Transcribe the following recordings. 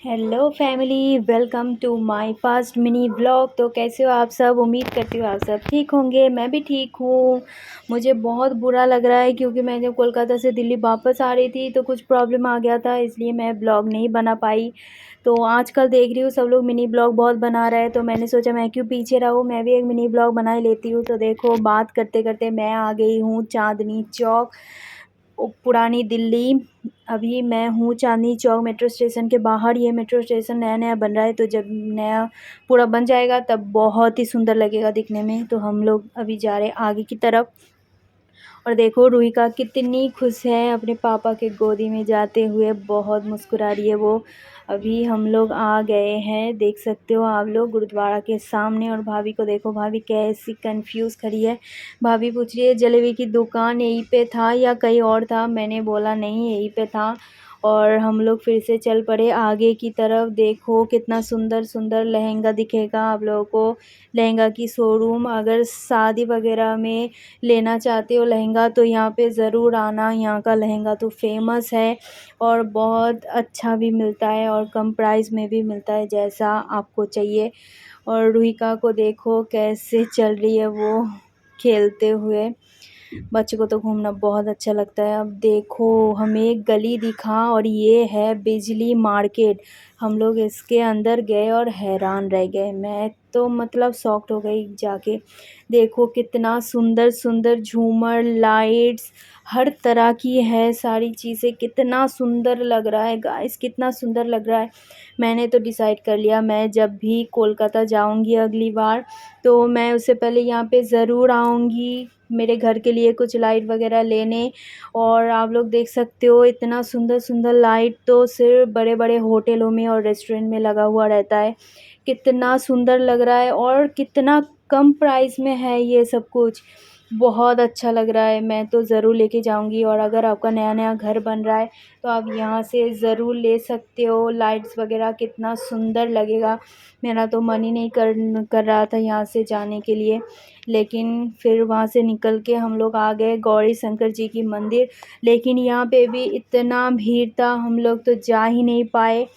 Hello family, welcome to my first mini blog. तो कैसे हो आप सब? उम्मीद करती हूँ आप सब ठीक होंगे। मैं भी ठीक हूँ। मुझे बहुत बुरा लग रहा है क्योंकि मैं जब कोलकाता से दिल्ली वापस आ रही थी तो कुछ प्रॉब्लम आ गया था, इसलिए मैं ब्लॉग नहीं बना पाई। तो आजकल देख रही हूँ सब लोग मिनी ब्लॉग बहुत बना रहे हैं, तो मैंने सोचा मैं क्यों पीछे रहूँ, मैं भी एक मिनी ब्लॉग बना ही लेती हूँ। तो देखो, बात करते करते मैं आ गई हूँ चांदनी चौक, पुरानी दिल्ली। अभी मैं हूँ चांदनी चौक मेट्रो स्टेशन के बाहर। ये मेट्रो स्टेशन नया नया बन रहा है, तो जब नया पूरा बन जाएगा तब बहुत ही सुंदर लगेगा दिखने में। तो हम लोग अभी जा रहे हैं आगे की तरफ। और देखो रुहिका कितनी खुश है अपने पापा के गोदी में जाते हुए, बहुत मुस्कुरा रही है वो। अभी हम लोग आ गए हैं, देख सकते हो आप लोग, गुरुद्वारा के सामने। और भाभी को देखो, भाभी कैसी कंफ्यूज खड़ी है। भाभी पूछ रही है जलेबी की दुकान यहीं पे था या कहीं और था? मैंने बोला नहीं, यहीं पे था। और हम लोग फिर से चल पड़े आगे की तरफ। देखो कितना सुंदर सुंदर लहंगा दिखेगा आप लोगों को। लहंगा की शोरूम, अगर शादी वगैरह में लेना चाहते हो लहंगा तो यहाँ पे ज़रूर आना। यहाँ का लहंगा तो फेमस है और बहुत अच्छा भी मिलता है और कम प्राइस में भी मिलता है, जैसा आपको चाहिए। और रुहिका को देखो कैसे चल रही है वो, खेलते हुए। बच्चे को तो घूमना बहुत अच्छा लगता है। अब देखो, हमें एक गली दिखा और ये है बिजली मार्केट। हम लोग इसके अंदर गए और हैरान रह गए। मैं तो मतलब शॉक्ड हो गई जाके। देखो कितना सुंदर सुंदर झूमर, लाइट्स, हर तरह की है सारी चीज़ें। कितना सुंदर लग रहा है गाइस, कितना सुंदर लग रहा है। मैंने तो डिसाइड कर लिया, मैं जब भी कोलकाता जाऊंगी अगली बार तो मैं उससे पहले यहाँ पे ज़रूर आऊँगी मेरे घर के लिए कुछ लाइट वगैरह लेने। और आप लोग देख सकते हो इतना सुंदर सुंदर लाइट तो सिर्फ बड़े बड़े होटलों में और रेस्टोरेंट में लगा हुआ रहता है। कितना सुंदर लग रहा है और कितना कम प्राइस में है ये सब कुछ। बहुत अच्छा लग रहा है, मैं तो ज़रूर लेके जाऊंगी। और अगर आपका नया नया घर बन रहा है तो आप यहाँ से ज़रूर ले सकते हो। लाइट्स वगैरह कितना सुंदर लगेगा। मेरा तो मन ही नहीं कर रहा था यहाँ से जाने के लिए, लेकिन फिर वहाँ से निकल के हम लोग आ गए गौरी शंकर जी की मंदिर। लेकिन यहाँ पे भी इतना भीड़ था, हम लोग तो जा ही नहीं पाए।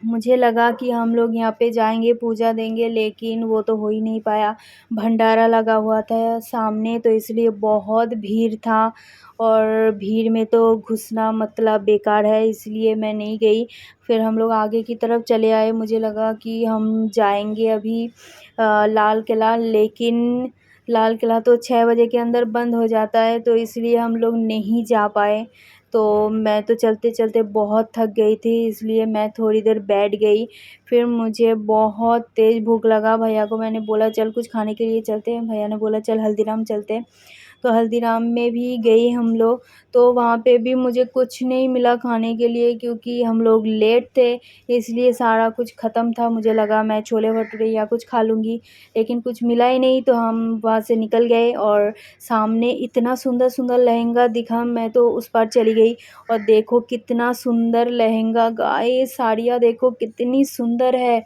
मुझे लगा कि हम लोग यहाँ पे जाएंगे पूजा देंगे, लेकिन वो तो हो ही नहीं पाया। भंडारा लगा हुआ था सामने, तो इसलिए बहुत भीड़ था और भीड़ में तो घुसना मतलब बेकार है, इसलिए मैं नहीं गई। फिर हम लोग आगे की तरफ चले आए। मुझे लगा कि हम जाएंगे अभी लाल किला, लेकिन लाल किला तो 6 बजे के अंदर बंद हो जाता है, तो इसलिए हम लोग नहीं जा पाए। तो मैं तो चलते चलते बहुत थक गई थी, इसलिए मैं थोड़ी देर बैठ गई। फिर मुझे बहुत तेज़ भूख लगा। भैया को मैंने बोला चल कुछ खाने के लिए चलते हैं। भैया ने बोला चल हल्दीराम चलते हैं। तो हल्दीराम में भी गई हम लोग। तो वहाँ पे भी मुझे कुछ नहीं मिला खाने के लिए क्योंकि हम लोग लेट थे, इसलिए सारा कुछ ख़त्म था। मुझे लगा मैं छोले भटूरे या कुछ खा लूँगी, लेकिन कुछ मिला ही नहीं। तो हम वहाँ से निकल गए और सामने इतना सुंदर सुंदर लहंगा दिखा, मैं तो उस पार चली गई। और देखो कितना सुंदर लहंगा गाइस, साड़ियाँ देखो कितनी सुंदर है।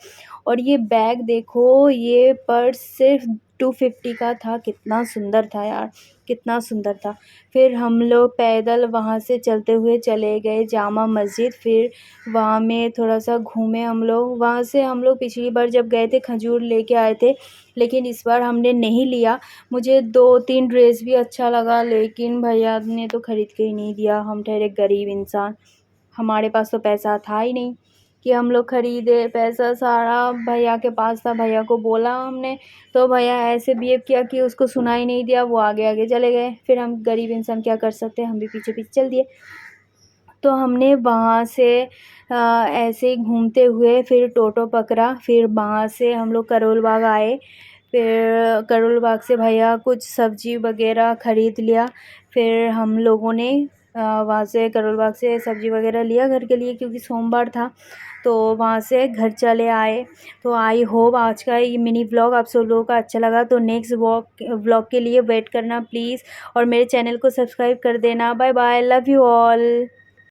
और ये बैग देखो, ये पर्स सिर्फ 250 का था। कितना सुंदर था यार, कितना सुंदर था। फिर हम लोग पैदल वहाँ से चलते हुए चले गए जामा मस्जिद। फिर वहाँ में थोड़ा सा घूमे हम लोग। वहाँ से हम लोग पिछली बार जब गए थे खजूर लेके आए थे, लेकिन इस बार हमने नहीं लिया। मुझे 2-3 ड्रेस भी अच्छा लगा, लेकिन भैया ने तो ख़रीद के ही नहीं दिया। हम ठहरे गरीब इंसान, हमारे पास तो पैसा था ही नहीं कि हम लोग ख़रीदे। पैसा सारा भैया के पास था। भैया को बोला हमने, तो भैया ऐसे बिहेव किया कि उसको सुनाई नहीं दिया, वो आगे आगे चले गए। फिर हम गरीब इंसान क्या कर सकते हैं, हम भी पीछे पीछे चल दिए। तो हमने वहाँ से ऐसे ही घूमते हुए फिर टोटो पकड़ा। फिर वहाँ से हम लोग करोल बाग आए। फिर करोल बाग से भैया कुछ सब्ज़ी वगैरह ख़रीद लिया। फिर हम लोगों ने वहाँ से करोल बाग से सब्ज़ी वगैरह लिया घर के लिए, क्योंकि सोमवार था। तो वहाँ से घर चले आए। तो आई होप आज का ये मिनी व्लॉग आप सब लोगों का अच्छा लगा। तो नेक्स्ट व्लॉग के लिए वेट करना प्लीज़, और मेरे चैनल को सब्सक्राइब कर देना। Bye bye, love you all.